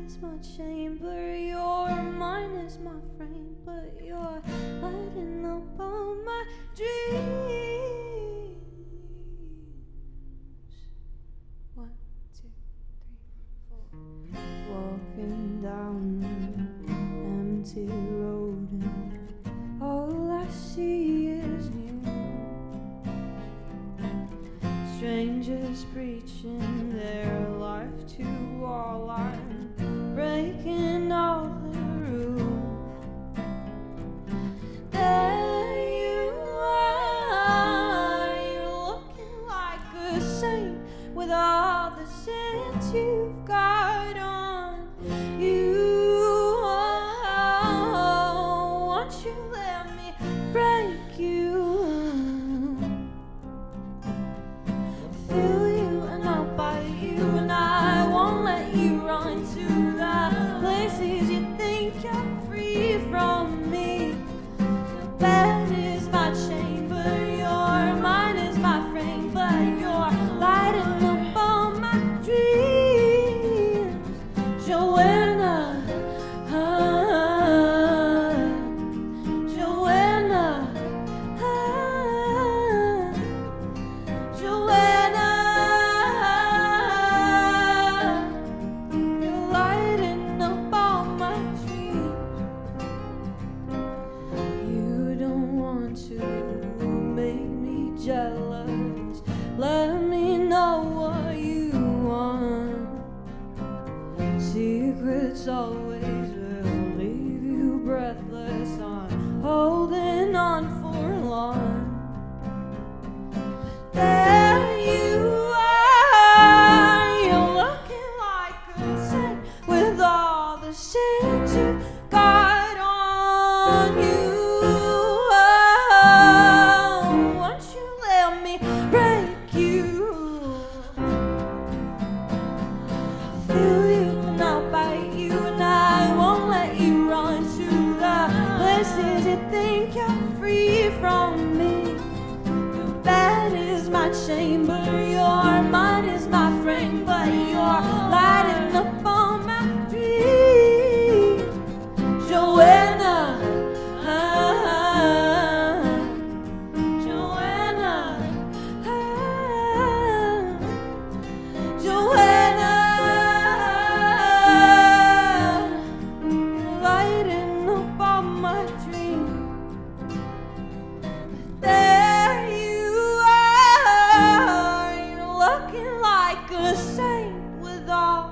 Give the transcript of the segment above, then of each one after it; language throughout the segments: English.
is my chamber, your mind is my frame, but you're lighting up all my dreams. 1, 2, 3, 4. Walking down the empty road, and all I see is you. Strangers preaching their life to all, I'm breaking all the rules. There you are, you're looking like a saint with all the sins you've got on you. Won't you let me break you? Feel you and I'll bite you, and I won't let you run to the places you think you're free from me. Your bed is my chamber, your mind is my frame, but you're lighting up all my dreams. Johannah, Johannah, Johannah, you're lighting up all my dreams. You don't want to make me jealous. Let me know what you want. Secrets always will leave you breathless. I'm holding on for long. There you are, you're looking like a saint with all the sins you got on you. Won't you let me break you? Feel you and I'll bite you, and I won't let you run to the places you think you're free from me. Your bed is my chamber, your mind is my frame, but you're lighting up all my dreams. Johannah, Johannah, Johannah, you're lighting up all my dreams. There you are, you're looking like a saint with all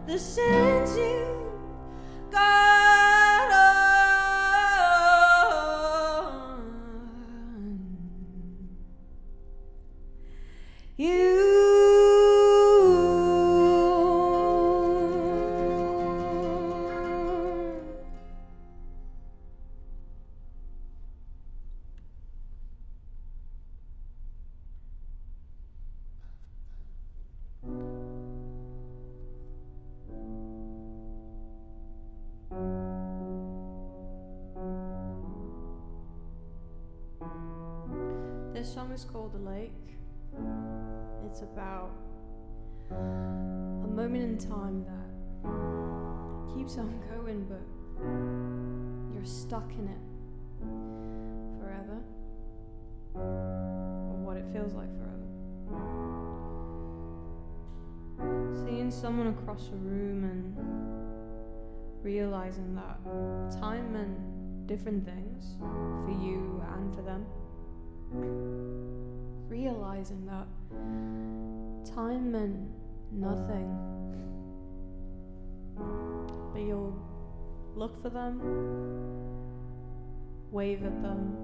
the sins you got on you. This song is called The Lake. It's about a moment in time that keeps on going, but you're stuck in it forever, or what it feels like forever. Seeing someone across a room and realizing that time meant different things for you and for them. Realizing that time meant nothing, but you'll look for them, wave at them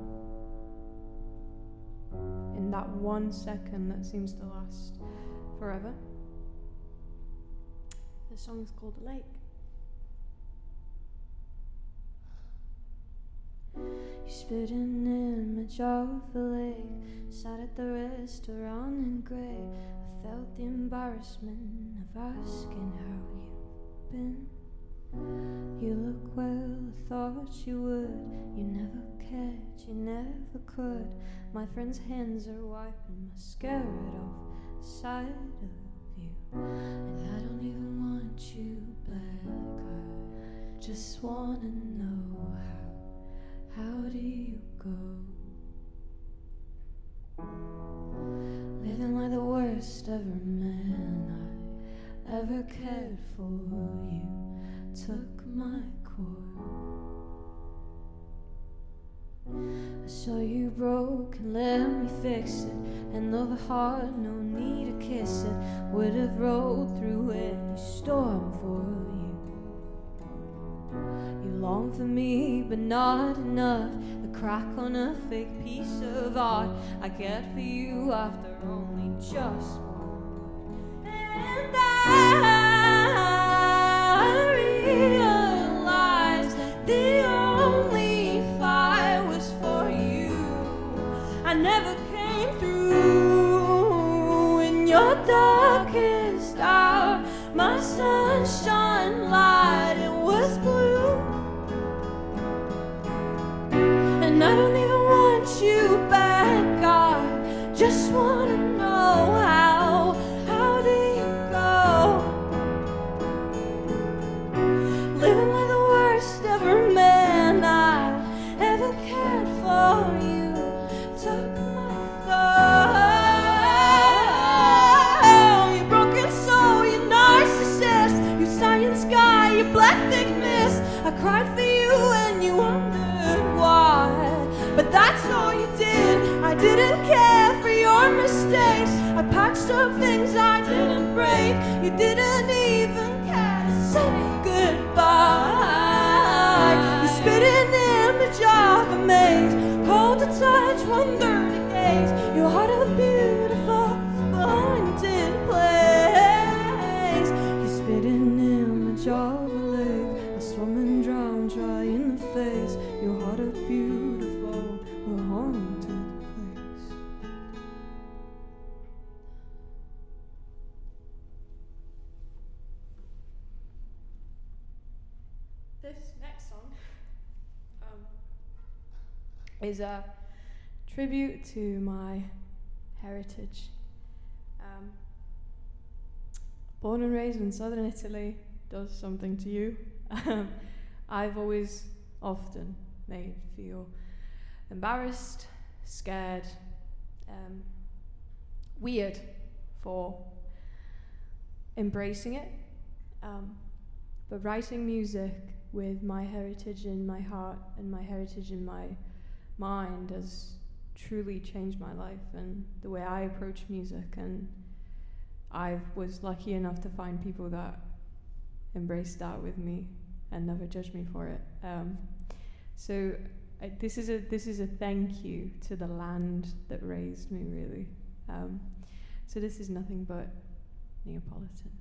in that 1 second that seems to last forever. The song is called The Lake. You spit an image of the lake, sat at the restaurant in grey. I felt the embarrassment of asking how you've been. You look well, I thought you would. You never cared, you never could. My friend's hands are wiping mascara off the side of you, and I don't even want you back. Just wanna know how do you go? Living like the worst ever man I ever cared for. You took my core. I saw you broke and let me fix it. And though the heart, no need to kiss it, would have rolled through any storm for you. You long for me, but not enough. The crack on a fake piece of art I get for you after only just one. And I realized that the only fight was for you. I never came through in your darkest hour. My sunshine light, it was blue. And I don't even want you back. I just wanna know how do you go? Living like the worst ever man I ever cared for. You took my soul. You broken soul, you narcissist, you science guy, you black thick mist. I cried for you and you wondered why, but that's all you did. I didn't care for your mistakes. I patched up things I didn't break. You didn't even care to say goodbye. You spit an image of a maze, cold to touch, 130 days. Your heart of a beautiful, haunted place. You spit an image of a lake, I swam and drowned, trying to face your heart of beautiful, haunted place. This next song is a tribute to my heritage. Born and raised in southern Italy does something to you. I've always often made feel embarrassed, scared, weird for embracing it. But writing music with my heritage in my heart and my heritage in my mind has truly changed my life and the way I approach music. And I was lucky enough to find people that embraced that with me and never judged me for it. This is a thank you to the land that raised me, really. So this is nothing but Neapolitan.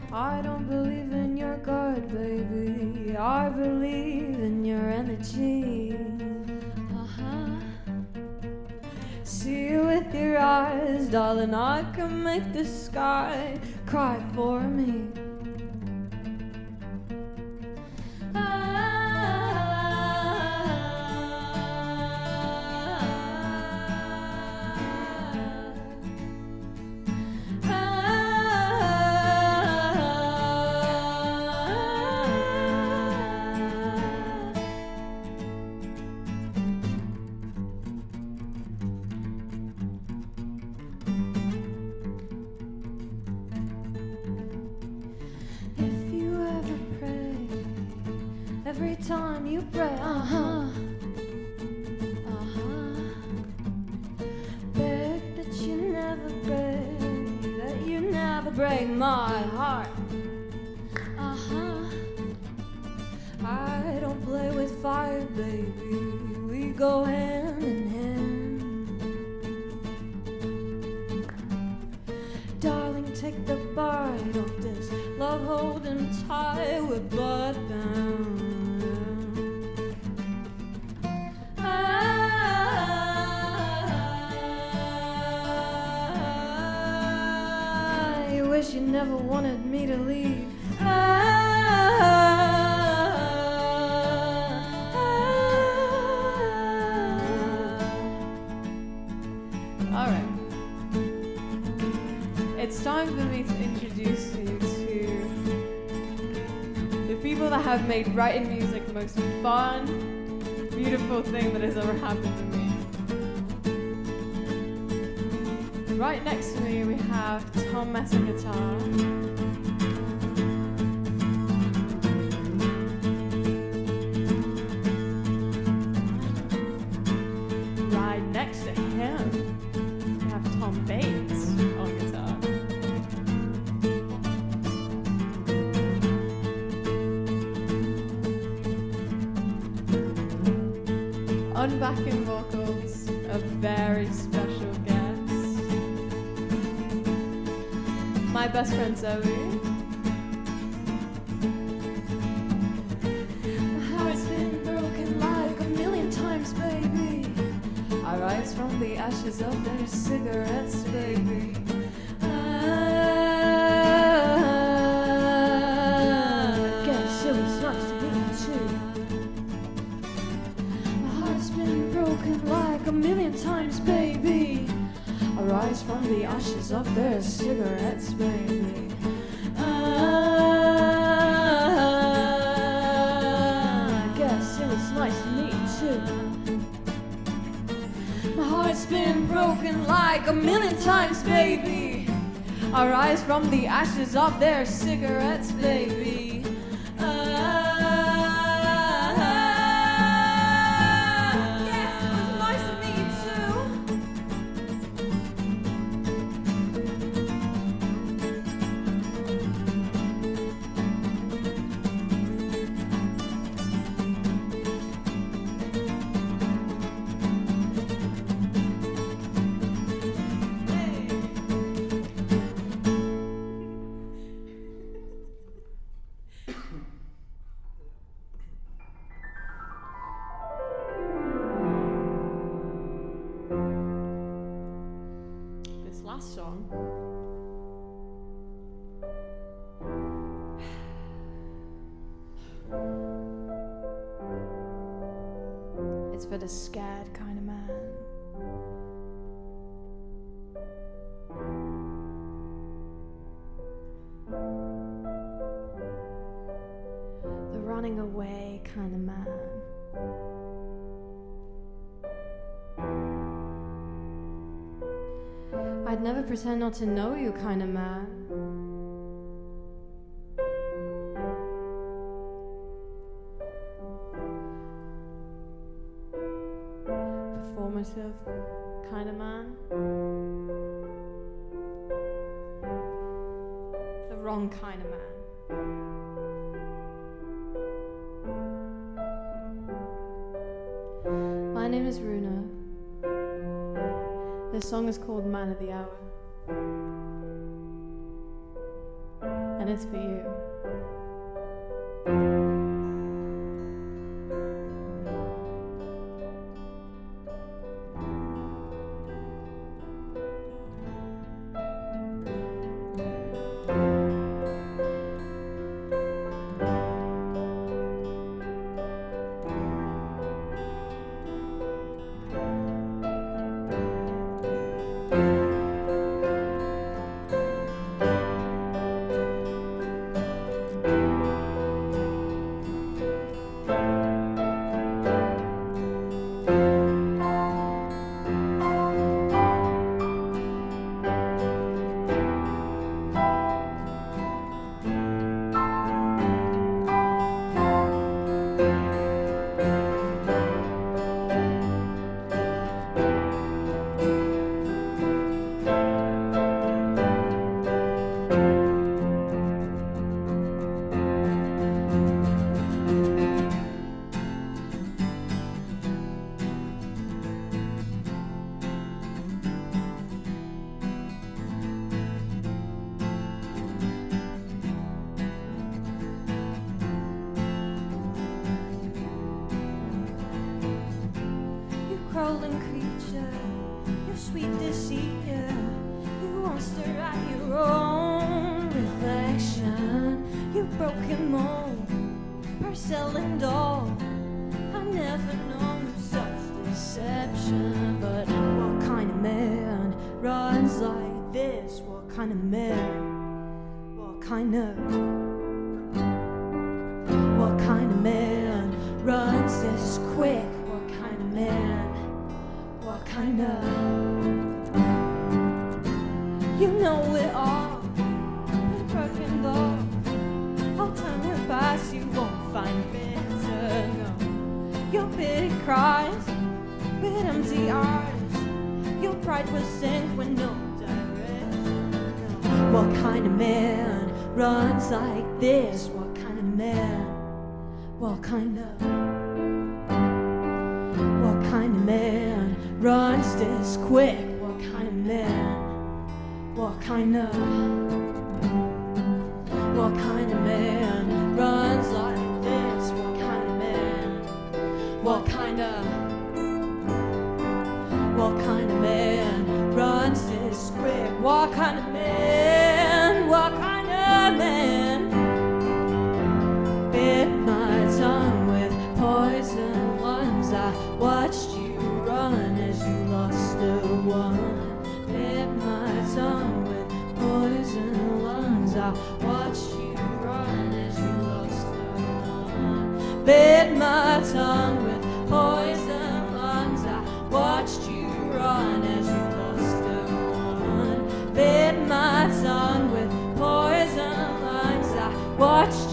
I don't believe in your God, baby. I believe in your energy. See you with your eyes, darling. I can make the sky cry for me. every time you pray. Beg that you never break my heart. I don't play with fire, baby. We go hand in hand. Darling, take the bite of this love holding tight with blood bound. I wish you never wanted me to leave. Alright. It's time for me to introduce you to the people that have made writing music the most fun, beautiful thing that has ever happened to me. Right next to me we have Tom messing guitar. Right next to him we have Tom Bates on guitar. On backing vocals, a very special guest, my best friend Zoë. My heart's been broken like a million times, baby. I rise from the ashes of their cigarettes, baby. I guess it was nice to meet you too. My heart's been broken like a million times, baby. I rise from the ashes of their cigarettes, baby. I guess it was nice to meet you too. My heart's been broken like a million times, baby. I rise from the ashes of their cigarettes, baby. Yes, it was nice to meet you too. This last song it's for the scared kind of man. The running away kind of man. I'd never pretend not to know you kind of man. Performative kind of man. The wrong kind of man. My name is RUNA. This song is called Man of the Hour. And it's for you. selling doll. I never known such deception. But what kind of man runs like this? What kind of man? What kind of man runs this quick? What kind of man? What kind of? You know it all. The broken love. I'll turn your past, you won't find bitter, no. Your pity cries with empty eyes. Your pride will sink with no direction, no. What kind of man runs like this? What kind of man? What kind of man runs this quick? What kind of man? What kind of man runs like this? What kind of man? What kind of man runs this quick? What kind of man? What kind of man bit my tongue with poison lungs? I watched you run as you lost a one. Bit my tongue with poison lungs. I watched you run as you lost a one. Bit my tongue with poison lungs. I watched you run as you lost a one. Bit my tongue with poison lungs. I watched